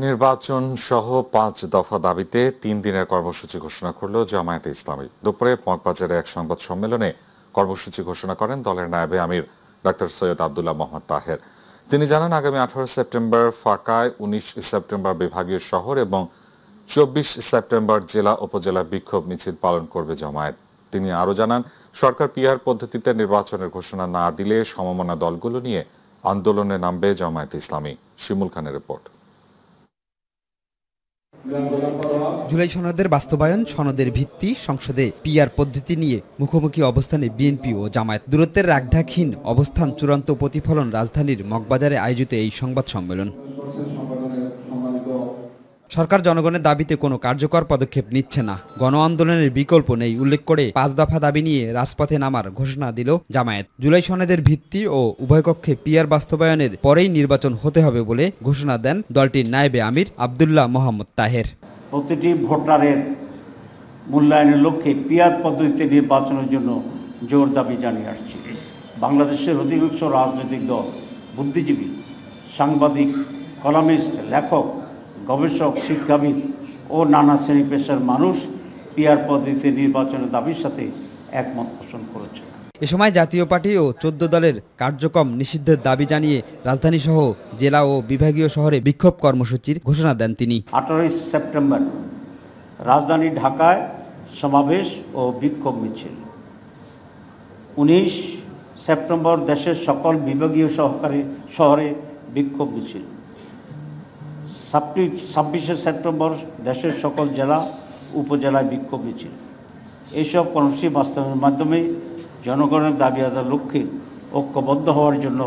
নির্বাচন সহ ৫ দফা দাবিতে ৩ দিনের কর্মসূচি ঘোষণা করল জামায়াতে ইসলামী। দুপুরে মগবাজারে এক সংবাদ সম্মেলনে কর্মসূচি ঘোষণা করেন দলের নায়েবে আমির ডক্টর সৈয়দ আব্দুল্লাহ মোহাম্মদ তাহের। তিনি জানান, আগামী ১৮ সেপ্টেম্বর ফাঁকায়, ১৯ সেপ্টেম্বর বিভাগীয় শহর এবং ২৪ সেপ্টেম্বর জেলা উপজেলা বিক্ষোভ মিছিল পালন করবে জামায়াত। তিনি আরও জানান, সরকার পিআর পদ্ধতিতে নির্বাচনের ঘোষণা না দিলে সমমনা দলগুলো নিয়ে আন্দোলনে নামবে জামায়াতে ইসলামী। শিমুল খানের রিপোর্ট। জুলাই সনদের বাস্তবায়ন, সনদের ভিত্তি, সংসদে পিআর পদ্ধতি নিয়ে মুখোমুখি অবস্থানে বিএনপি ও জামায়াত। দূরত্বের রাগঢাকহীন অবস্থান চূড়ান্ত প্রতিফলন রাজধানীর মগবাজারে আয়োজিত এই সংবাদ সম্মেলন। সরকার জনগণের দাবিতে কোনো কার্যকর পদক্ষেপ নিচ্ছে না, গণ আন্দোলনের বিকল্প নেই উল্লেখ করে ৫ দফা দাবি নিয়ে রাজপথে নামার ঘোষণা দিল জামায়াত। জুলাই সনদের ভিত্তি ও উভয়কক্ষে পিআর বাস্তবায়নের পরেই নির্বাচন হতে হবে বলে ঘোষণা দেন দলটির নায়েবে আমির আব্দুল্লাহ মোহাম্মদ তাহের। প্রতিটি ভোটারের মূল্যায়নের লক্ষ্যে পিআর পদ্ধতিতে নির্বাচনের জন্য জোর দাবি জানিয়ে আসছে। বাংলাদেশের অধিকাংশ রাজনৈতিক দল, বুদ্ধিজীবী, সাংবাদিক, কলামিস্ট, লেখক, গবেষক, শিক্ষাবিদ ও নানা শ্রেণী পেশার মানুষ পিআর পদ্ধতিতে নির্বাচনের দাবির সাথে একমত পোষণ করেছে। এ সময় জাতীয় পার্টি ও ১৪ দলের কার্যক্রম নিষিদ্ধের দাবি জানিয়ে রাজধানী সহ জেলা ও বিভাগীয় শহরে বিক্ষোভ কর্মসূচির ঘোষণা দেন তিনি। ১৮ সেপ্টেম্বর রাজধানী ঢাকায় সমাবেশ ও বিক্ষোভ মিছিল। ১৯ সেপ্টেম্বর দেশের সকল বিভাগীয় শহরে বিক্ষোভ মিছিল। ২৬ সেপ্টেম্বর দেশের সকল জেলা উপজেলায় বিক্ষোভ মিছিল। এইসব কর্মসূচি বাস্তবায়নের মাধ্যমে জনগণের দাবি আদায়ের লক্ষ্যে ঐক্যবদ্ধ হওয়ার জন্য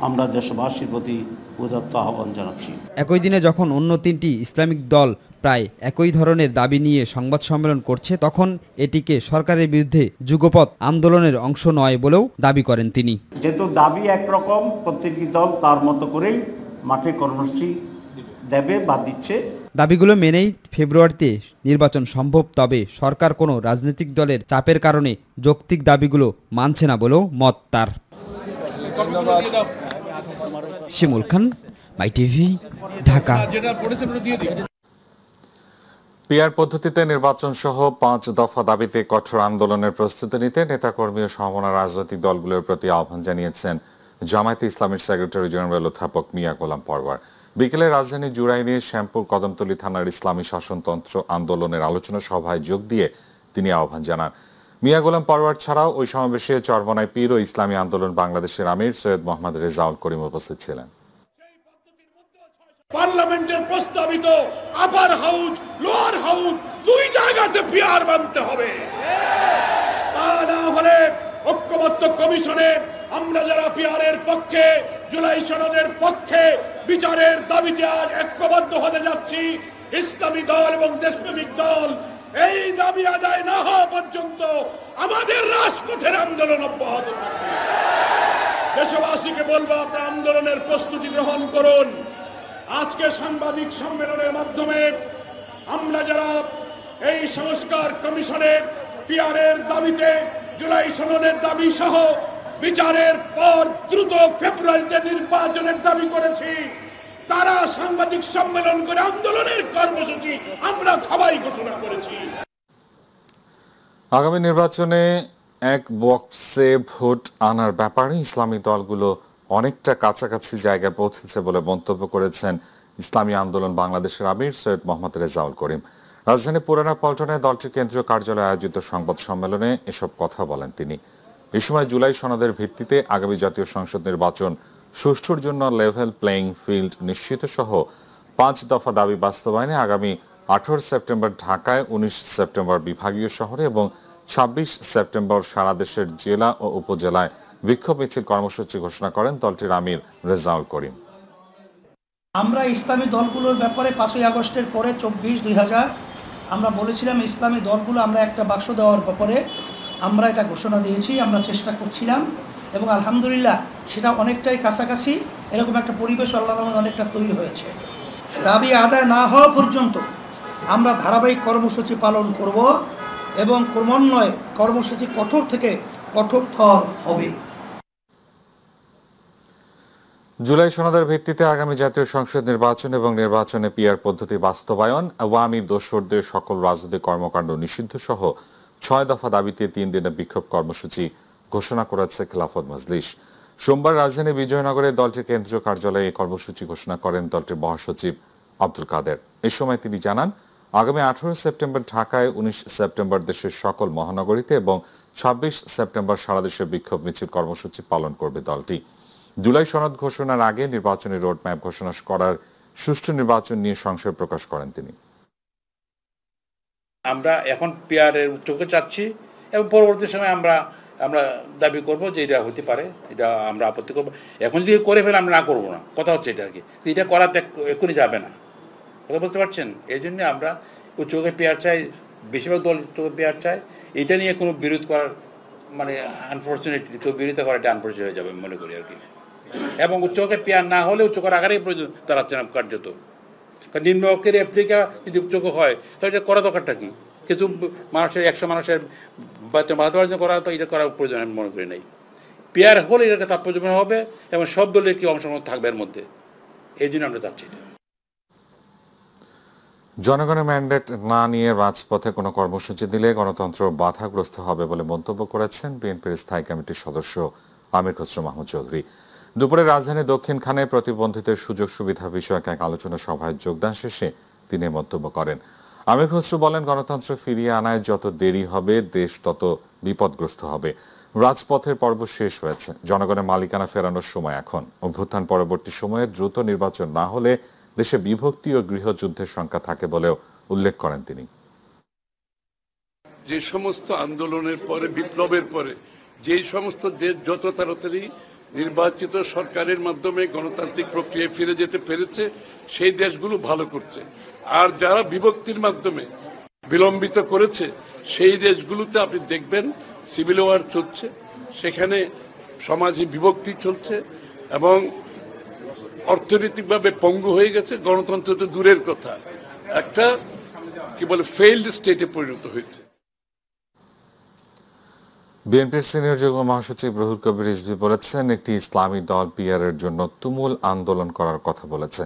আমরা দেশবাসীর প্রতি উদাত্ত আহ্বান জানাচ্ছি। একই দিনে যখন অন্য ৩টি ইসলামিক দল প্রায় একই ধরনের দাবি নিয়ে সংবাদ সম্মেলন করছে, তখন এটিকে সরকারের বিরুদ্ধে যুগপৎ আন্দোলনের অংশ নয় বলেও দাবি করেন তিনি। যেহেতু দাবি একরকম, প্রত্যেকটি দল তার মতো করেই মাঠে কর্মসূচি দেবে বা দিচ্ছে। দাবিগুলো মেনেই ফেব্রুয়ারিতে নির্বাচন সম্ভব, তবে সরকার কোনো রাজনৈতিক দলের চাপের কারণে যৌক্তিক দাবিগুলো মানছে না বলেও মত তার। শিমুল খান, মাই টিভি, ঢাকা। পিআর পদ্ধতিতে নির্বাচন সহ ৫ দফা দাবিতে কঠোর আন্দোলনের প্রস্তুতি নিতে নেতাকর্মী ও সমমনা রাজনৈতিক দলগুলোর প্রতি আহ্বান জানিয়েছেন জামায়াতে ইসলামীর সেক্রেটারি জেনারেল অধ্যাপক মিয়া গোলাম পরওয়ার। বিকেলে রাজধানীর জুরাইনে শ্যামপুর কদমতলী থানার ইসলামী শাসনতন্ত্র আন্দোলনের আলোচনা সভায় যোগ দিয়ে তিনি আহ্বান জানান। মিয়া গোলাম পরওয়ার ছাড়াও ওই সমাবেশে চরমনায় পীর ও ইসলামী আন্দোলন বাংলাদেশের আমির সৈয়দ মোহাম্মদ রেজাউল করিম উপস্থিত ছিলেন। পার্লামেন্টের প্রস্তাবিত আপার হাউস, লোয়ার হাউস দুই জায়গাতে পিআর মানতে হবে। তা না হলে ঐক্যবদ্ধ কমিশনে আমরা যারা পিআরের পক্ষে, জুলাই সনদের পক্ষে বিচারের দাবিতে আজ ঐক্যবদ্ধ হতে যাচ্ছি, ইসলামী দল এবং দেশপ্রেমিক দল এই দাবি আদায় না হওয়া পর্যন্ত আমাদের রাজপথের আন্দোলন অব্যাহত থাকবে। দেশবাসীকে বলবো, আপনারা আন্দোলনের প্রস্তুতি গ্রহণ করুন। আজকে সাংবাদিক সম্মেলনের মাধ্যমে আমরা যারা এই সংস্কার কমিশনের পিআরের দাবিতে, জুলাই সনদের দাবি সহ বিচারের পর দ্রুত ফেব্রুয়ারিতে নির্বাচনের দাবি করেছি, তারা সাংবাদিক সম্মেলন করে আন্দোলনের কর্মসূচি আমরা সবাই ঘোষণা করেছি। আগামী নির্বাচনে এক বক্সে ভোট আনার ব্যাপারে ইসলামী দলগুলো অনেকটা কাছাকাছি জায়গায় পৌঁছেছে বলে মন্তব্য করেছেন ইসলামী আন্দোলন বাংলাদেশের আমির সৈয়দ মোহাম্মদ রেজাউল করিম। রাজধানী পুরানা পল্টনে দলটির কেন্দ্রীয় কার্যালয়ে আয়োজিত সংবাদ সম্মেলনে এসব কথা বলেন তিনি। এ সময় জুলাই সনদের ভিত্তিতে আগামী জাতীয় সংসদ নির্বাচন সুষ্ঠুর জন্য লেভেল প্লেইং ফিল্ড নিশ্চিত সহ ৫ দফা দাবি বাস্তবায়নে আগামী ১৮ সেপ্টেম্বর ঢাকায়, ১৯ সেপ্টেম্বর বিভাগীয় শহরে এবং ২৬ সেপ্টেম্বর সারা দেশের জেলা ও উপজেলায় বিক্ষোভ মিছিল কর্মসূচি ঘোষণা করেন দলটির আমির রেজাউল করিম। আমরা ইসলামী দলগুলোর ব্যাপারে ৫ই আগস্টের পরে ২৪/২০০০ আমরা বলেছিলাম ইসলামী দলগুলো আমরা একটা বাক্স দেওয়ার ব্যাপারে আমরা এটা ঘোষণা দিয়েছি, আমরা চেষ্টা করছিলাম এবং আলহামদুলিল্লাহ সেটা অনেকটাই কাছাকাছি এরকম একটা পরিবেশ আল্লাহর রহমতে অনেকটা তৈরি হয়েছে। দাবি আদায় না হওয়া পর্যন্ত আমরা ধারাবাহিক কর্মসূচি পালন করব এবং ক্রমান্বয়ে কর্মসূচি কঠোর থেকে কঠোরতর হবে। জুলাই সনদের ভিত্তিতে আগামী জাতীয় সংসদ নির্বাচন এবং নির্বাচনে পিআর পদ্ধতি বাস্তবায়ন, আওয়ামী দোসরদের সকল রাজনৈতিক কর্মকাণ্ড নিষিদ্ধ সহ ৬ দফা দাবিতে ৩ দিনের বিক্ষোভ কর্মসূচি ঘোষণা করেছে খেলাফত মজলিস। সোমবার রাজধানী বিজয়নগরে দলটির কেন্দ্রীয় কার্যালয়ে এই কর্মসূচি ঘোষণা করেন দলটির মহাসচিব আব্দুল কাদের। এই সময় তিনি জানান, আগামী 18 সেপ্টেম্বর ঢাকায়, 19 সেপ্টেম্বর দেশের সকল মহানগরীতে এবং 26 সেপ্টেম্বর সারা দেশে বিক্ষোভ মিছিল কর্মসূচি পালন করবে দলটি। জুলাই সনদ ঘোষণার আগে নির্বাচনী রোডম্যাপ ঘোষণা করার সুষ্ঠু নির্বাচন নিয়ে সংশয় প্রকাশ করেন তিনি। আমরা এখন পিআরের উচ্চকে চাচ্ছি এবং পরবর্তী সময় আমরা দাবি করব যে এটা হতে পারে, এটা আমরা আপত্তি করবো। এখন যদি করে ফেলে আমরা না করবো না, কথা হচ্ছে এটা আর কি। এটা করাতে এক্ষুনি যাবে না, কথা বুঝতে পারছেন? এই জন্যে আমরা উচ্চকে পিআর চাই, বেশিরভাগ দল উচ্চকে পিআর চাই। এটা নিয়ে কোনো বিরোধ করার মানে আনফর্চুনেটলি কেউ বিরোধিতা করা, এটা আনফর্চুনেট হয়ে যাবে মনে করি আর কি। এবং উচ্চকে পিআর না হলে উচ্চকর আকারেই প্রয়োজন দাঁড়াচ্ছে না কার্যত। কারণ নিম্নকের আফ্রিকা যদি উচ্চক হয় তাহলে এটা করা দরকারটা কি? কিছু মানুষের 100 মানুষের বাধাবাধা করা, তো এটা করার প্রয়োজন আমি মনে করি নাই। পিআর হলে এটাকে তাৎপর্যপূর্ণ হবে এবং সব দলের কি অংশগ্রহণ থাকবে এর মধ্যে, এই জন্য আমরা চাচ্ছি। জনগণের ম্যান্ডেট না নিয়ে রাজপথে কোনো কর্মসূচি দিলে গণতন্ত্র বাধাগ্রস্ত হবে বলে মন্তব্য করেছেন বিএনপির স্থায়ী কমিটির সদস্য আমির খসরু মাহমুদ চৌধুরী। দুপুরে রাজধানীর দক্ষিণখানে প্রতিবন্ধীদের সুযোগ সুবিধা বিষয়ক এক আলোচনা সভায় যোগদান শেষে তিনি মন্তব্য করেন। আমির খসরু বলেন, গণতন্ত্র ফিরিয়ে আনায় যত দেরি হবে দেশ তত বিপদগ্রস্ত হবে। রাজপথের পর্ব শেষ হয়েছে, জনগণের মালিকানা ফেরানোর সময় এখন। অভ্যুত্থান পরবর্তী সময়ে দ্রুত নির্বাচন না হলে দেশে বিভক্তি ও গৃহযুদ্ধের সংখ্যা থাকে বলেও উল্লেখ করেন তিনি। যে সমস্ত আন্দোলনের পরে, বিপ্লবের পরে যে সমস্ত দেশ যত তাড়াতাড়ি নির্বাচিত সরকারের মাধ্যমে গণতান্ত্রিক প্রক্রিয়ায় ফিরে যেতে পেরেছে, সেই দেশগুলো ভালো করছে। আর যারা বিভক্তির মাধ্যমে বিলম্বিত করেছে, সেই দেশগুলোতে আপনি দেখবেন সিভিল ওয়ার চলছে, সেখানে সমাজে বিভক্তি চলছে এবং অর্থনৈতিকভাবে পঙ্গু হয়ে গেছে। গণতন্ত্র তো দূরের কথা, একটা কি বলে ফেইল্ড স্টেটে পরিণত হয়েছে। বিএনপির সিনিয়র যুগ্ম মহাসচিব রুহুল কবির রিজভী বলেছেন, একটি ইসলামী দল পিআর এর জন্য তুমুল আন্দোলন করার কথা বলেছে।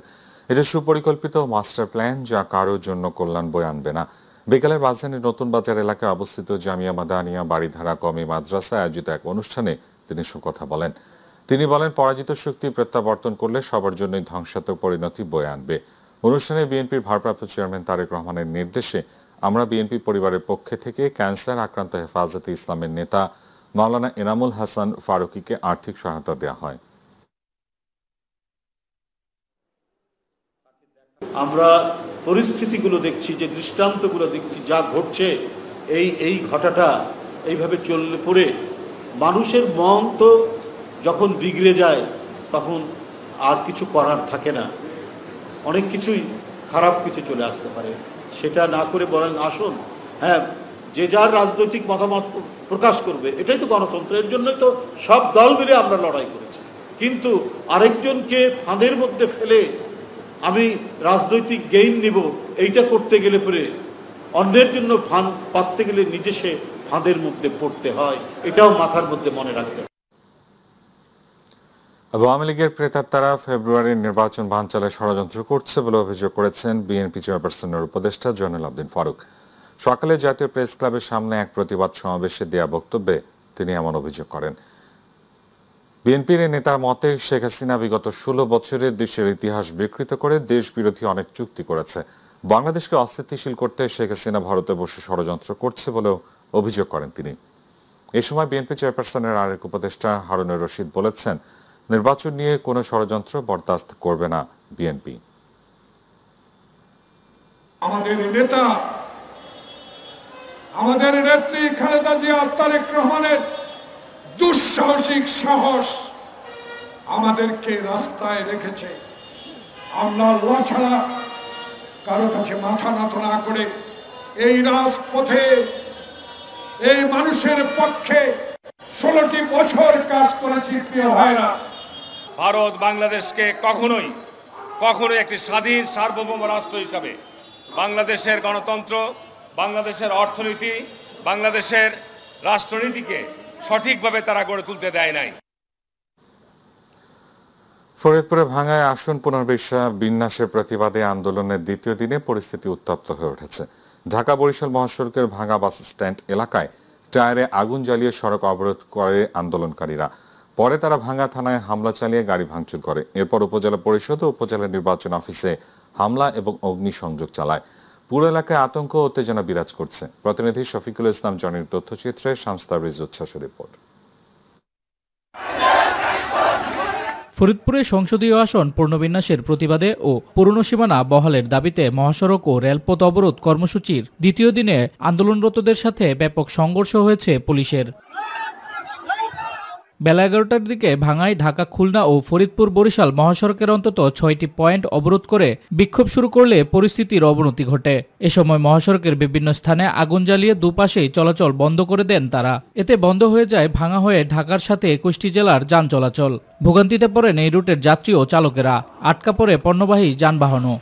এটা সুপরিকল্পিত মাস্টার প্ল্যান, যা কারোর জন্য কল্যাণ বয়ে আনবে না। বিকালে রাজধানীর নতুন বাজার এলাকায় অবস্থিত জামিয়া মাদানিয়া বাড়িধারা কওমি মাদ্রাসায় আয়োজিত এক অনুষ্ঠানে তিনি সব কথা বলেন। তিনি বলেন, পরাজিত শক্তি প্রত্যাবর্তন করলে সবার জন্যই ধ্বংসাত্মক পরিণতি বয়ে আনবে। অনুষ্ঠানে বিএনপির ভারপ্রাপ্ত চেয়ারম্যান তারেক রহমানের নির্দেশে আমরা বিএনপি পরিবারের পক্ষে থেকে ক্যান্সার আক্রান্ত হেফাজতে ইসলামের নেতা মাওলানা এনামুল হাসান ফারুকীকে আর্থিক সহায়তা দেওয়া হয়। আমরা পরিস্থিতিগুলো দেখছি, যে দৃষ্টান্তগুলো দেখছি, যা ঘটছে, এই ঘটাটা এইভাবে চললে পরে মানুষের মন তো যখন বিগড়ে যায় তখন আর কিছু করার থাকে না, অনেক কিছুই খারাপ কিছু চলে আসতে পারে। সেটা না করে বলেন, আসুন, হ্যাঁ, যে যার রাজনৈতিক মতামত প্রকাশ করবে, এটাই তো গণতন্ত্র। এর জন্যই তো সব দল মিলে আমরা লড়াই করেছি। কিন্তু আরেকজনকে ফাঁদের মধ্যে ফেলে আমি রাজনৈতিক গেইন নিব, এইটা করতে গেলে পরে অন্যের জন্য ফাঁদ পাততে গেলে নিজে সে ফাঁদের মধ্যে পড়তে হয়, এটাও মাথার মধ্যে মনে রাখতে হবে। আওয়ামী লীগের প্রেতাত্মারা ফেব্রুয়ারির নির্বাচন বানচালে ষড়যন্ত্র করছে বলে অভিযোগ করেছেন বিএনপি চেয়ারপারসনের উপদেষ্টা জয়নুল আবদিন ফারুক। সকালে জাতীয় প্রেস ক্লাবের সামনে এক প্রতিবাদ সমাবেশে দেয়া বক্তব্যে তিনি এমন অভিযোগ করেন। বিএনপির নেতার মতে, শেখ হাসিনা বিগত 16 বছরের দেশের ইতিহাস বিকৃত করে দেশ বিরোধী অনেক চুক্তি করেছে। বাংলাদেশকে অস্থিতিশীল করতে শেখ হাসিনা ভারতে বসে ষড়যন্ত্র করছে বলেও অভিযোগ করেন তিনি। এ সময় বিএনপি চেয়ারপারসনের আরেক উপদেষ্টা হারুনুর রশিদ বলেছেন, নির্বাচন নিয়ে কোনো ষড়যন্ত্র বরদাস্ত করবে না বিএনপি। আমাদের নেতা, আমাদের নেত্রী খালেদা জিয়া, তারেক রহমানের দুঃসাহসিক সাহস আমাদেরকে রাস্তায় রেখেছে। আমরা আল্লাহ ছাড়া কারো কাছে মাথা নত না করে এই রাজপথে এই মানুষের পক্ষে 16টি বছর কাজ করেছি। প্রিয় ভাইরা, ভারত বাংলাদেশকে কখনোই একটি স্বাধীন সার্বভৌম রাষ্ট্র হিসাবে, বাংলাদেশের গণতন্ত্র, বাংলাদেশের অর্থনীতি, বাংলাদেশের রাষ্ট্রনীতিকে সঠিকভাবে তারা গড়ে তুলতে দেয় নাই। ফরিদপুরে ভাঙায় আসন পুনর্বিন্যাসের প্রতিবাদে আন্দোলনের দ্বিতীয় দিনে পরিস্থিতি উত্তপ্ত হয়ে উঠেছে। ঢাকা বরিশাল মহাসড়কের ভাঙা বাস স্ট্যান্ড এলাকায় টায়ারে আগুন জ্বালিয়ে সড়ক অবরোধ করে আন্দোলনকারীরা। পরে তারা ভাঙা থানায় হামলা চালিয়ে গাড়ি ভাঙচুর করে। এরপর উপজেলা পরিষদ ও উপজেলা নির্বাচন অফিসে হামলা এবং অগ্নিসংযোগ চালায়। পুরো এলাকায় আতঙ্ক ও উত্তেজনা বিরাজ করছে। প্রতিনিধি শফিকুল ইসলাম জনির তথ্যচিত্রে শামস তাবরিজ উচ্ছ্বাসের রিপোর্ট। ফরিদপুরে সংসদীয় আসন পুনর্বিন্যাসের প্রতিবাদে ও পুরনো সীমানা বহালের দাবিতে মহাসড়ক ও রেলপথ অবরোধ কর্মসূচির দ্বিতীয় দিনে আন্দোলনরতদের সাথে ব্যাপক সংঘর্ষ হয়েছে পুলিশের। বেলা 11টার দিকে ভাঙায় ঢাকা খুলনা ও ফরিদপুর বরিশাল মহাসড়কের অন্তত 6টি পয়েন্ট অবরোধ করে বিক্ষোভ শুরু করলে পরিস্থিতির অবনতি ঘটে। এ সময় মহাসড়কের বিভিন্ন স্থানে আগুন জ্বালিয়ে দুপাশেই চলাচল বন্ধ করে দেন তারা। এতে বন্ধ হয়ে যায় ভাঙা হয়ে ঢাকার সাথে 21টি জেলার যান চলাচল। ভোগান্তিতে পড়েন এই রুটের যাত্রী ও চালকেরা। আটকা পড়ে পণ্যবাহী যানবাহনও।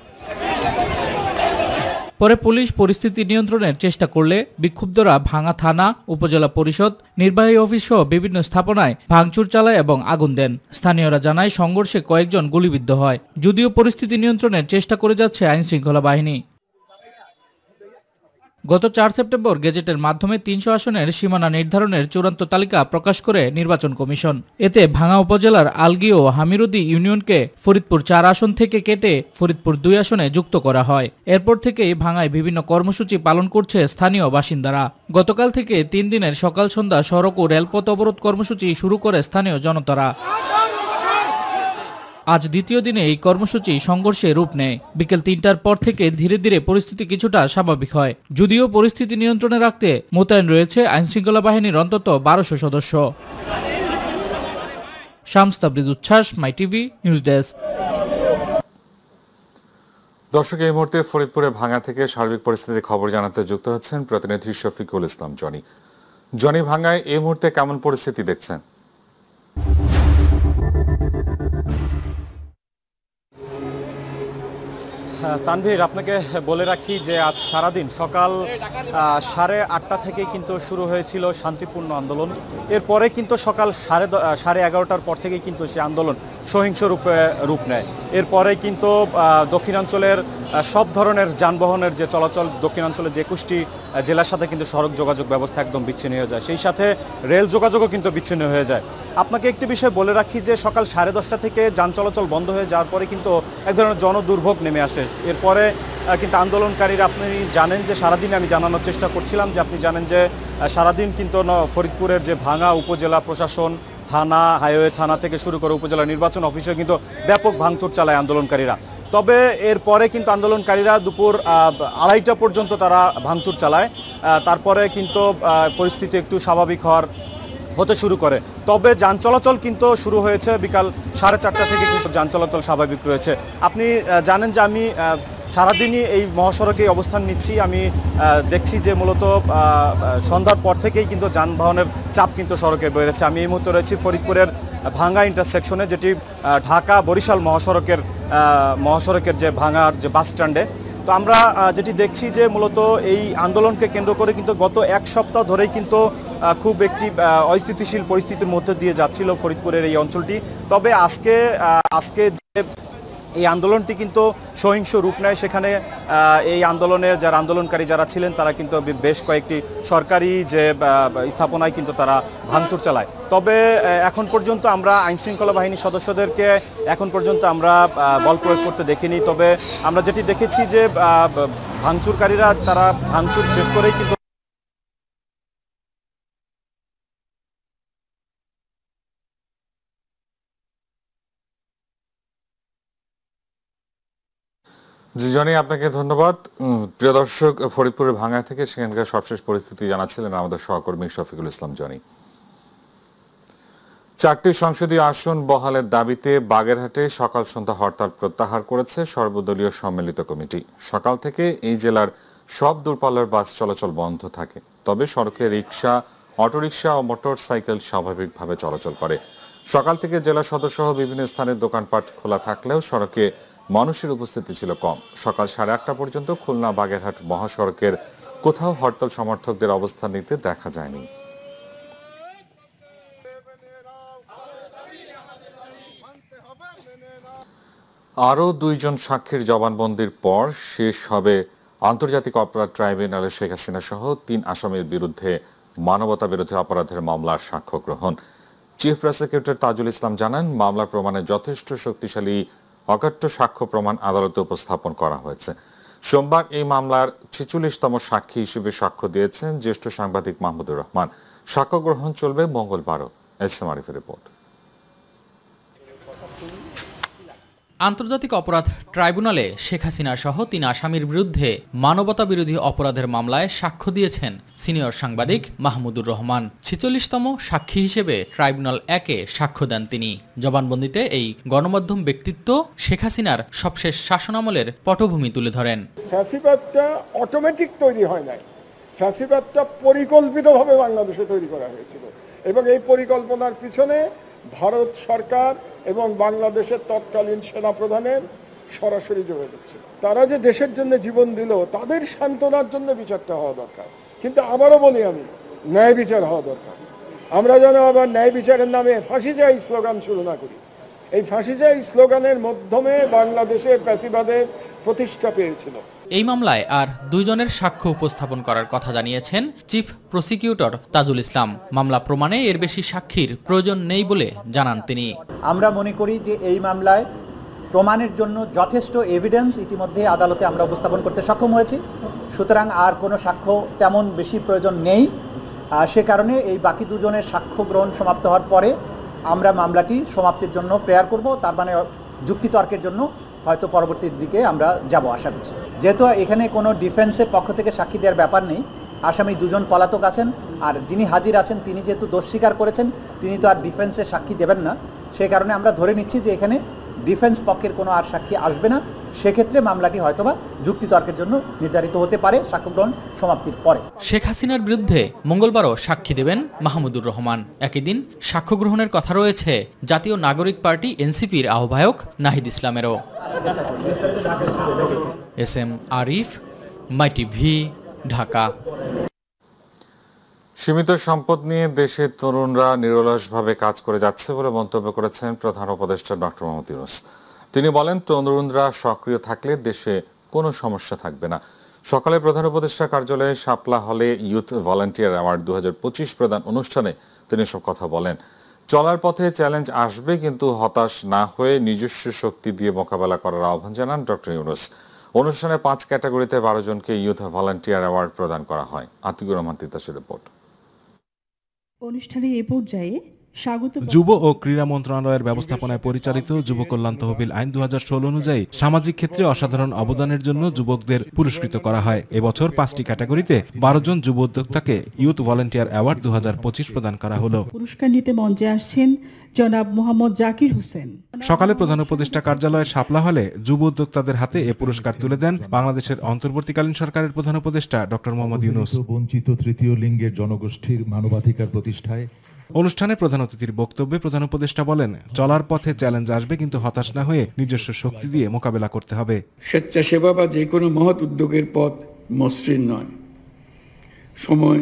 পরে পুলিশ পরিস্থিতি নিয়ন্ত্রণের চেষ্টা করলে বিক্ষুব্ধরা ভাঙা থানা, উপজেলা পরিষদ, নির্বাহী অফিস সহ বিভিন্ন স্থাপনায় ভাঙচুর চালায় এবং আগুন দেন। স্থানীয়রা জানায় সংঘর্ষে কয়েকজন গুলিবিদ্ধ হয়। যদিও পরিস্থিতি নিয়ন্ত্রণের চেষ্টা করে যাচ্ছে আইনশৃঙ্খলা বাহিনী। গত 4 সেপ্টেম্বর গেজেটের মাধ্যমে 300 আসনের সীমানা নির্ধারণের চূড়ান্ত তালিকা প্রকাশ করে নির্বাচন কমিশন। এতে ভাঙা উপজেলার আলগী ও হামিরুদি ইউনিয়নকে ফরিদপুর 4 আসন থেকে কেটে ফরিদপুর 2 আসনে যুক্ত করা হয়। এরপর থেকেই ভাঙায় বিভিন্ন কর্মসূচি পালন করছে স্থানীয় বাসিন্দারা। গতকাল থেকে 3 দিনের সকাল সন্ধ্যা সড়ক ও রেলপথ অবরোধ কর্মসূচি শুরু করে স্থানীয় জনতারা। আজ দ্বিতীয় দিনে এই কর্মসূচি সংঘর্ষে রূপ নেয়। বিকেল 3টার পর থেকে ধীরে ধীরে পরিস্থিতি কিছুটা স্বাভাবিক হয়। যদিও পরিস্থিতি নিয়ন্ত্রণে রাখতে মোতায়েন রয়েছে আইনশৃঙ্খলা বাহিনীর অন্তত 1200 সদস্য। শামস তাবরিজ উচ্ছ্বাস, মাই টিভি নিউজ ডেস্ক। দর্শক, এই মুহূর্তে ফরিদপুরে ভাঙা থেকে সার্বিক পরিস্থিতির খবর জানাতে যুক্ত হচ্ছেন প্রতিনিধি শফিকুল ইসলাম জনি। জনি, ভাঙায় এই মুহূর্তে কেমন পরিস্থিতি দেখছেন? তানভীর, আপনাকে বলে রাখি যে আজ সারাদিন সকাল 8:30 থেকে কিন্তু শুরু হয়েছিল শান্তিপূর্ণ আন্দোলন। এরপরে কিন্তু সকাল 11:30টার পর থেকেই কিন্তু সে আন্দোলন সহিংস রূপ নেয়। এরপরে কিন্তু দক্ষিণাঞ্চলের সব ধরনের যানবাহনের যে চলাচল, দক্ষিণাঞ্চলের যে 21টি জেলার সাথে কিন্তু সড়ক যোগাযোগ ব্যবস্থা একদম বিচ্ছিন্ন হয়ে যায়। সেই সাথে রেল যোগাযোগও কিন্তু বিচ্ছিন্ন হয়ে যায়। আপনাকে একটি বিষয় বলে রাখি যে সকাল 10:30 থেকে যান চলাচল বন্ধ হয়ে যাওয়ার পরে কিন্তু এক ধরনের জনদুর্ভোগ নেমে আসে। এরপরে কিন্তু আন্দোলনকারীরা, আপনি জানেন যে সারাদিন আমি জানানোর চেষ্টা করছিলাম যে আপনি জানেন যে সারাদিন কিন্তু ফরিদপুরের যে ভাঙা উপজেলা প্রশাসন, থানা, হাইওয়ে থানা থেকে শুরু করে উপজেলা নির্বাচন অফিসে কিন্তু ব্যাপক ভাঙচুর চালায় আন্দোলনকারীরা। তবে এরপরে কিন্তু আন্দোলনকারীরা দুপুর 2:30টা পর্যন্ত তারা ভাঙচুর চালায়। তারপরে কিন্তু পরিস্থিতি একটু স্বাভাবিক হতে শুরু করে। তবে যান চলাচল কিন্তু শুরু হয়েছে বিকাল 4:30টা থেকে কিন্তু যান চলাচল স্বাভাবিক রয়েছে। আপনি জানেন যে আমি সারাদিনই এই মহাসড়কে অবস্থান নিচ্ছি। আমি দেখছি যে মূলত সন্ধ্যার পর থেকেই কিন্তু যানবাহনের চাপ কিন্তু সড়কে বেড়েছে। আমি এই মুহূর্তে রয়েছি ফরিদপুরের ভাঙ্গা ইন্টারসেকশনে, যেটি ঢাকা বরিশাল মহাসড়কের যে ভাঙার যে বাস স্ট্যান্ডে। তো আমরা যেটি দেখছি যে মূলত এই আন্দোলনকে কেন্দ্র করে কিন্তু গত 1 সপ্তাহ ধরেই কিন্তু খুব একটি অস্থিতিশীল পরিস্থিতির মধ্যে দিয়ে যাচ্ছিল ফরিদপুরের এই অঞ্চলটি। তবে আজকে যে এই আন্দোলনটি কিন্তু সহিংস রূপ নেয়, সেখানে এই আন্দোলনে যারা আন্দোলনকারী যারা ছিলেন তারা কিন্তু বেশ কয়েকটি সরকারি যে স্থাপনায় কিন্তু তারা ভাঙচুর চালায়। তবে এখন পর্যন্ত আমরা আইনশৃঙ্খলা বাহিনীর সদস্যদেরকে এখন পর্যন্ত আমরা বল প্রয়োগ করতে দেখিনি। তবে আমরা যেটি দেখেছি যে ভাঙচুরকারীরা তারা ভাঙচুর শেষ করেই কিন্তু জনি, আপনাকে ধন্যবাদ। প্রিয় দর্শক, ফরিদপুরের ভাঙা থেকে সেখানকার সবশেষ পরিস্থিতি জানাচ্ছিলেন আমাদের সহকর্মী শফিকুল ইসলাম জনি। 4টি সংসদীয় আসন বহালের দাবিতে বাগেরহাটে সকাল সন্ধ্যা হরতাল প্রত্যাহার করেছে সর্বদলীয় সম্মিলিত কমিটি। সকাল থেকে এই জেলার সব দূরপাল্লার বাস চলাচল বন্ধ থাকে। তবে সড়কে রিকশা, অটোরিকশা ও মোটর সাইকেল স্বাভাবিকভাবে চলাচল করে। সকাল থেকে জেলা সদরসহ বিভিন্ন স্থানের দোকানপাট খোলা থাকলেও সড়কে মানুষের উপস্থিতি ছিল কম। সকাল 8:30 পর্যন্ত খুলনা বাগেরহাট মহাসড়কের কোথাও হরতাল সমর্থকদের অবস্থান নিতে দেখা যায়নি। আরও 2 জন সাক্ষীর জবানবন্দির পর শেষ হবে আন্তর্জাতিক অপরাধ ট্রাইব্যুনালে শেখ হাসিনা সহ 3 আসামির বিরুদ্ধে মানবতা বিরোধী অপরাধের মামলার সাক্ষ্য গ্রহণ। চিফ প্রসিকিউটর তাজুল ইসলাম জানান, মামলার প্রমাণে যথেষ্ট শক্তিশালী অকাট্য সাক্ষ্য প্রমাণ আদালতে উপস্থাপন করা হয়েছে। সোমবার এই মামলার 46তম সাক্ষী হিসেবে সাক্ষ্য দিয়েছেন জ্যেষ্ঠ সাংবাদিক মাহমুদুর রহমান। সাক্ষ্য গ্রহণ চলবে মঙ্গলবারও। এসএম আরিফের রিপোর্ট। আন্তর্জাতিক অপরাধ ট্রাইব্যুনালে শেখ হাসিনা সহ 3 আসামির বিরুদ্ধে মানবতা বিরোধী অপরাধের মামলায় সাক্ষ্য দিয়েছেন সিনিয়র সাংবাদিক মাহমুদুর রহমান। 46তম সাক্ষী হিসেবে ট্রাইব্যুনাল 1-এ সাক্ষ্য দেন তিনি। জবানবন্দিতে এই গণমাধ্যম ব্যক্তিত্ব শেখ হাসিনার সবশেষ শাসনামলের পটভূমি তুলে ধরেন। ফ্যাসিবাদটা অটোমেটিক তৈরি হয় নাই, ফ্যাসিবাদটা পরিকল্পিতভাবে বাংলাদেশে তৈরি করা হয়েছিল এবং এই পরিকল্পনার পিছনে ভারত সরকার এবং বাংলাদেশের তৎকালীন সেনাপ্রধানের সরাসরি যোগাযোগ ছিল। তারা যে দেশের জন্য জীবন দিল, তাদের সান্ত্বনার জন্য বিচারটা হওয়া দরকার। কিন্তু আবারও বলি আমি, ন্যায় বিচার হওয়া দরকার। আমরা যেন আবার ন্যায় বিচারের নামে ফাঁসি চাই স্লোগান শুরু না করি। এই ফাঁসি চাই স্লোগানের মাধ্যমে বাংলাদেশের ফ্যাসিবাদের প্রতিষ্ঠা পেয়েছিল। এই মামলায় আর 2 জনের সাক্ষ্য উপস্থাপন করার কথা জানিয়েছেন চিফ প্রসিকিউটর তাজুল ইসলাম। মামলা প্রমাণে এর বেশি সাক্ষীর প্রয়োজন নেই বলে জানান তিনি। আমরা মনে করি যে এই মামলায় প্রমাণের জন্য যথেষ্ট এভিডেন্স ইতিমধ্যে আদালতে আমরা উপস্থাপন করতে সক্ষম হয়েছি, সুতরাং আর কোনো সাক্ষ্য তেমন বেশি প্রয়োজন নেই। সে কারণে এই বাকি 2 জনের সাক্ষ্য গ্রহণ সমাপ্ত হওয়ার পরে আমরা মামলাটি সমাপ্তির জন্য প্রেয়ার করব। তার মানে যুক্তিতর্কের জন্য হয়তো পরবর্তীর দিকে আমরা যাব আশা করছি। যেহেতু এখানে কোনো ডিফেন্সের পক্ষ থেকে সাক্ষী দেওয়ার ব্যাপার নেই, আসামি 2 জন পলাতক আছেন, আর যিনি হাজির আছেন তিনি যেহেতু দোষ স্বীকার করেছেন, তিনি তো আর ডিফেন্সের সাক্ষী দেবেন না। সেই কারণে আমরা ধরে নিচ্ছি যে এখানে ডিফেন্স পক্ষের কোনো আর সাক্ষী আসবে না। সেক্ষেত্রে মামলাটি হয়তোবা যুক্তিতর্কের জন্য নির্ধারিত হতে পারে সাক্ষ্য গ্রহণ সমাপ্তির পরে। শেখ হাসিনার বিরুদ্ধে মঙ্গলবারও সাক্ষী দেবেন মাহমুদুর রহমান। একই দিন সাক্ষ্য গ্রহণের কথা রয়েছে জাতীয় নাগরিক পার্টি এনসিপির আহ্বায়ক নাহিদ ইসলামেরও। SM Arif, MyTV, Dhaka. সীমিত সম্পদ নিয়ে দেশের তরুণরা নিরলসভাবে কাজ করে যাচ্ছে বলে মন্তব্য করেছেন প্রধান উপদেষ্টা ডক্টর মোহাম্মদ ইউনূস। তিনি বলেন, তরুণরা সক্রিয় থাকলে দেশে কোনো সমস্যা থাকবে না। সকালে প্রধান উপদেষ্টা কার্যালয়ে শাপলা হলে ইউথ ভলান্টিয়ার অ্যাওয়ার্ড 2025 প্রদান অনুষ্ঠানে তিনি সব কথা বলেন। চলার পথে চ্যালেঞ্জ আসবে, কিন্তু হতাশ না হয়ে নিজস্ব শক্তি দিয়ে মোকাবেলা করার আহ্বান জানান ডক্টর ইউনূস। অনুষ্ঠানে 5 ক্যাটাগরিতে 12 জনকে ইউথ ভলান্টিয়ার অ্যাওয়ার্ড প্রদান করা হয়। আতিকুর রহমান তিতাসের রিপোর্ট। অনুষ্ঠানে এ পর্যায়ে যুব ও ক্রীড়া মন্ত্রণালয়ের ব্যবস্থাপনায় পরিচালিত যুব কল্যাণ তহবিল আইন 2016 অনুযায়ী সামাজিক ক্ষেত্রে অসাধারণ অবদানের জন্য যুবকদের পুরস্কৃত করা হয়। এবছর 5টি ক্যাটাগরিতে 12 জন যুব উদ্যোক্তাকে ইউথ ভলান্টিয়ার অ্যাওয়ার্ড 2025 প্রদান করা হলো। পুরস্কার নিতে মঞ্চে আসছেন জনাব মোহাম্মদ জাকির হোসেন। সকালে প্রধান উপদেষ্টা কার্যালয়ের শাপলা হলে যুব উদ্যোক্তাদের হাতে এ পুরস্কার তুলে দেন বাংলাদেশের অন্তর্বর্তীকালীন সরকারের প্রধান উপদেষ্টা ডক্টর মোহাম্মদ ইউনূস। বঞ্চিত তৃতীয় লিঙ্গের জনগোষ্ঠীর মানবাধিকার প্রতিষ্ঠায় অনুষ্ঠানে প্রধান অতিথির বক্তব্যে প্রধান উপদেষ্টা বলেন, চলার পথে চ্যালেঞ্জ আসবে, কিন্তু হতাশ না হয়ে নিজস্ব শক্তি দিয়ে মোকাবেলা করতে হবে। স্বেচ্ছাসেবা বা যে কোনো মহৎ উদ্যোগের পথ মসৃণ নয়। সময়,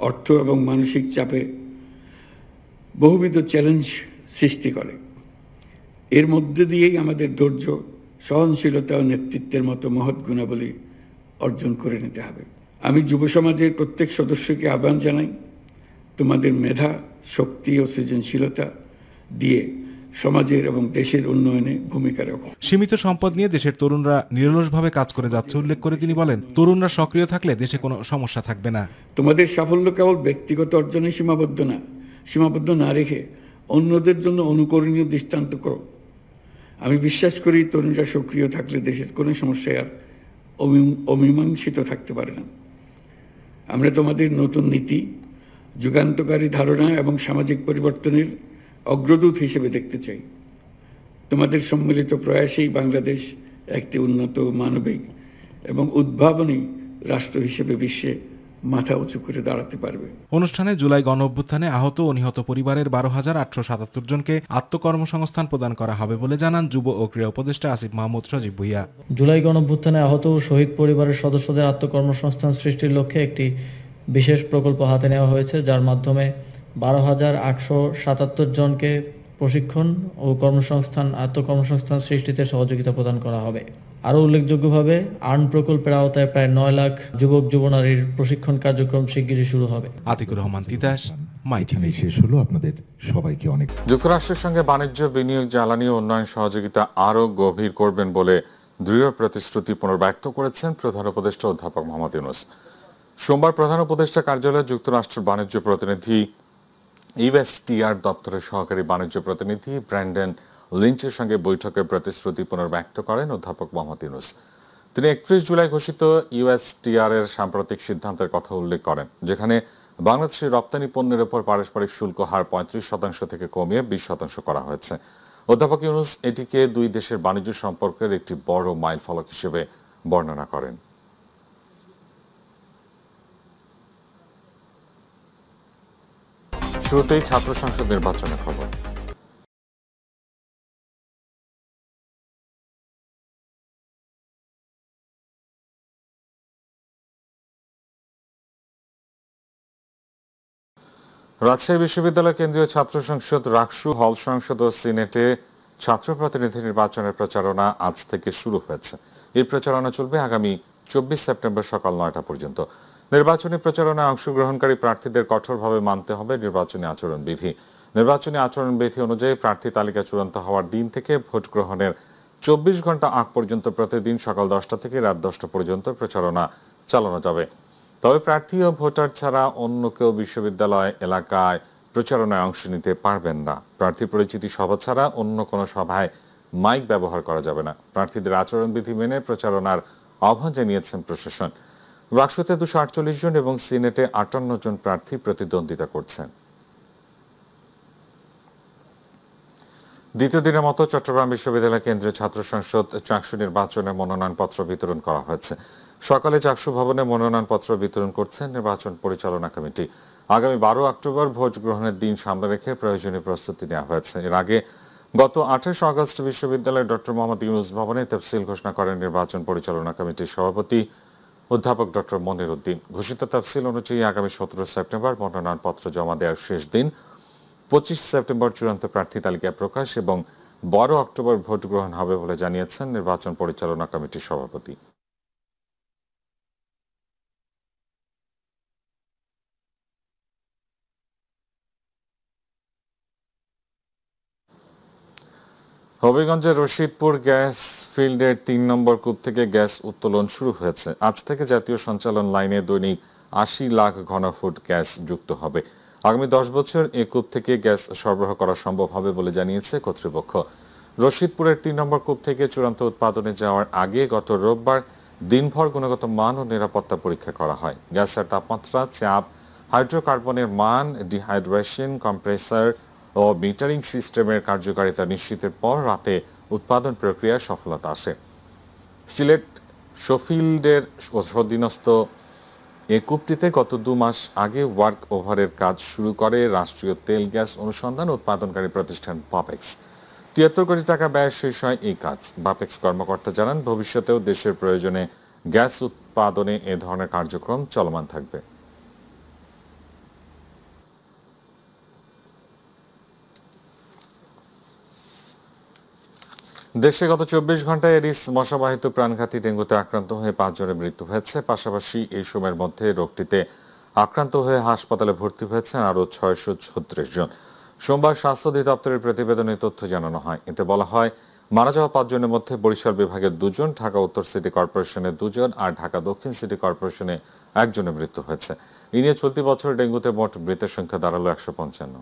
অর্থ এবং মানসিক চাপে বহুবিধ চ্যালেঞ্জ সৃষ্টি করে। এর মধ্যে দিয়েই আমাদের ধৈর্য, সহনশীলতা ও নেতৃত্বের মতো মহৎ গুণাবলী অর্জন করে নিতে হবে। আমি যুব সমাজের প্রত্যেক সদস্যকে আহ্বান জানাই, তোমাদের মেধা, শক্তি ও সৃজনশীলতা দিয়ে সমাজের এবং দেশের উন্নয়নে ভূমিকা রাখো। সীমিত সম্পদ নিয়ে দেশের তরুণরা নিরলসভাবে কাজ করে যাচ্ছে উল্লেখ করে তিনি বলেন, তরুণরা সক্রিয় থাকলে দেশে কোনো সমস্যা থাকবে না। তোমাদের সাফল্য কেবল ব্যক্তিগত অর্জনে সীমাবদ্ধ না রেখে অন্যদের জন্য অনুকরণীয় দৃষ্টান্ত করো। আমি বিশ্বাস করি তরুণরা সক্রিয় থাকলে দেশের কোনো সমস্যায় আর অমীমাংসিত থাকতে পারে না। আমরা তোমাদের নতুন নীতি, যুগান্তকারী ধারণা এবং সামাজিক পরিবর্তনের অগ্রদূত হিসেবে দেখতে চাই। তোমাদের সম্মিলিত প্রয়াসেই বাংলাদেশ একটি উন্নত, মানবিক এবং উদ্ভাবনী রাষ্ট্র হিসেবে বিশ্বে মাথা উঁচু করে দাঁড়াতে পারবে। অনুষ্ঠানে জুলাই গণ অভ্যুত্থানে আহত ও নিহত পরিবারের 12,877 জনকে আত্মকর্মসংস্থান প্রদান করা হবে বলে জানান যুব ও ক্রীড়া উপদেষ্টা আসিফ মাহমুদ সজীব ভুইয়া। জুলাই গণ অভ্যুত্থানে আহত ও শহীদ পরিবারের সদস্যদের আত্মকর্মসংস্থান সৃষ্টির লক্ষ্যে একটি বিশেষ প্রকল্প হাতে নেওয়া হয়েছে, যার মাধ্যমে 12,877 জনকে প্রশিক্ষণ ও আত্মকর্মসংস্থান সৃষ্টিতে সহযোগিতা প্রদান করা হবে। আরও উল্লেখযোগ্যভাবে আর্ন প্রকল্পের আওতায় প্রায় 9 লাখ যুবক যুবনারীর প্রশিক্ষণ কার্যক্রম শিগগিরই শুরু হবে। আতিকুর রহমান তিতাস, মাই টিভি। শেষ হলো। আপনাদের সবাইকে অনেক। যুক্তরাষ্ট্রের সঙ্গে বাণিজ্য, বিনিয়োগ, জ্বালানি ও উন্নয়ন সহযোগিতা আরও গভীর করবেন বলে দৃঢ় প্রতিশ্রুতি পুনর্ব্যক্ত করেছেন প্রধান উপদেষ্টা অধ্যাপক মোহাম্মদ ইউনূস। সোমবার প্রধান উপদেষ্টা কার্যালয়ে যুক্তরাষ্ট্রের বাণিজ্য প্রতিনিধি ইউএসটিআর দপ্তরের সহকারী বাণিজ্য প্রতিনিধি ব্র্যান্ডন লিঞ্চের সঙ্গে বৈঠকে প্রতিশ্রুতি পুনর্ব্যক্ত করেন অধ্যাপক মোহাম্মদ ইউনূস। তিনি 31 জুলাই ঘোষিত ইউএসটিআর এর সাম্প্রতিক সিদ্ধান্তের কথা উল্লেখ করেন, যেখানে বাংলাদেশের রপ্তানি পণ্যের উপর পারস্পরিক শুল্ক হার 35% থেকে কমিয়ে 20% করা হয়েছে। অধ্যাপক ইউনূস এটিকে দুই দেশের বাণিজ্য সম্পর্কের একটি বড় মাইলফলক হিসেবে বর্ণনা করেন। শুরুতেই ছাত্র সংসদ নির্বাচনের খবর। রাজশাহী বিশ্ববিদ্যালয় কেন্দ্রীয় ছাত্র সংসদ, রাকসু, হল সংসদ ও সিনেটে ছাত্র প্রতিনিধি নির্বাচনের প্রচারণা আজ থেকে শুরু হয়েছে। এই প্রচারণা চলবে আগামী 24 সেপ্টেম্বর সকাল 9টা পর্যন্ত। নির্বাচনী প্রচারণায় অংশগ্রহণকারী প্রার্থীদের কঠোরভাবে মানতে হবে নির্বাচনী আচরণবিধি। নির্বাচনী আচরণবিধি অনুযায়ী প্রার্থী তালিকা চূড়ান্ত হওয়ার দিন থেকে ভোট গ্রহণের 24 ঘন্টা আগ পর্যন্ত প্রতিদিন সকাল 10টা থেকে রাত 10টা পর্যন্ত প্রচারণা চালানো যাবে। তবে প্রার্থী ও ভোটার ছাড়া অন্য কেউ বিশ্ববিদ্যালয় এলাকায় প্রচারণায় অংশ নিতে পারবেন না। প্রার্থী পরিচিতি সভা ছাড়া অন্য কোনো সভায় মাইক ব্যবহার করা যাবে না। প্রার্থীদের আচরণবিধি মেনে প্রচারণার আহ্বান জানিয়েছেন প্রশাসন। রাকসুতে 248 জন এবং সিনেটে 58 জন প্রার্থী প্রতিদ্বন্দ্বিতা করছেন। দ্বিতীয় দিনের মতো চট্টগ্রাম বিশ্ববিদ্যালয় কেন্দ্রীয় ছাত্র সংসদ চাকসু নির্বাচনের মনোনয়নপত্র বিতরণ করা হয়েছে। সকালে চাকসু ভবনে মনোনয়নপত্র বিতরণ করছেন নির্বাচন পরিচালনা কমিটি। আগামী 12 অক্টোবর ভোট গ্রহণের দিন সামনে রেখে প্রয়োজনীয় প্রস্তুতি নেওয়া হয়েছে। এর আগে গত 28 আগস্ট বিশ্ববিদ্যালয়ের ডক্টর মোহাম্মদ ইউনূস ভবনে তফসিল ঘোষণা করেন নির্বাচন পরিচালনা কমিটির সভাপতি অধ্যাপক ডক্টর মনির উদ্দিন। ঘোষিত তফসিল অনুযায়ী আগামী 17 সেপ্টেম্বর মনোনয়নপত্র জমা দেওয়ার শেষ দিন, 25 সেপ্টেম্বর চূড়ান্ত প্রার্থী তালিকা প্রকাশ এবং 12 অক্টোবর ভোট গ্রহণ হবে বলে জানিয়েছেন নির্বাচন পরিচালনা কমিটির সভাপতি। হবিগঞ্জের রশিদপুর গ্যাস ফিল্ডের 3 নম্বর কূপ থেকে গ্যাস উত্তোলন শুরু হয়েছে। আজ থেকে জাতীয় সঞ্চালন লাইনে দৈনিক 80 লাখ ঘনফুট গ্যাস যুক্ত হবে। আগামী 10 বছর এই কূপ থেকে গ্যাস সরবরাহ করা সম্ভব হবে বলে জানিয়েছে কর্তৃপক্ষ। রশিদপুরের 3 নম্বর কূপ থেকে চূড়ান্ত উৎপাদনে যাওয়ার আগে গত রোববার দিনভর গুণগত মান ও নিরাপত্তা পরীক্ষা করা হয়। গ্যাসের তাপমাত্রা, চাপ, হাইড্রোকার্বনের মান, ডিহাইড্রেশন, কম্প্রেসার ও মিটারিং সিস্টেমের কার্যকারিতা নিশ্চিতের পর রাতে উৎপাদন প্রক্রিয়ায় সফলতা আসে। সিলেট শোফিল্ডের অধীনস্থ এই কূপটিতে গত 2 মাস আগে ওয়ার্ক ওভারের কাজ শুরু করে রাষ্ট্রীয় তেল গ্যাস অনুসন্ধান উৎপাদনকারী প্রতিষ্ঠান বাপেক্স। 73 কোটি টাকা ব্যয় শেষ হয় এই কাজ। বাপেক্স কর্মকর্তা জানান, ভবিষ্যতেও দেশের প্রয়োজনে গ্যাস উৎপাদনে এ ধরনের কার্যক্রম চলমান থাকবে। দেশে গত 24 ঘন্টায় এডিস মশাবাহিত প্রাণঘাতী ডেঙ্গুতে আক্রান্ত হয়ে 5 জনের মৃত্যু হয়েছে। পাশাপাশি এই সময়ের মধ্যে রোগটিতে আক্রান্ত হয়ে হাসপাতালে ভর্তি হয়েছেন আরও 636 জন। সোমবার স্বাস্থ্য অধিদপ্তরের প্রতিবেদনে তথ্য জানানো হয়। এতে বলা হয়, মারা যাওয়া 5 জনের মধ্যে বরিশাল বিভাগের 2 জন, ঢাকা উত্তর সিটি কর্পোরেশনের 2 জন আর ঢাকা দক্ষিণ সিটি কর্পোরেশনে 1 জনের মৃত্যু হয়েছে। এ নিয়ে চলতি বছর ডেঙ্গুতে মোট মৃতের সংখ্যা দাঁড়ালো 155।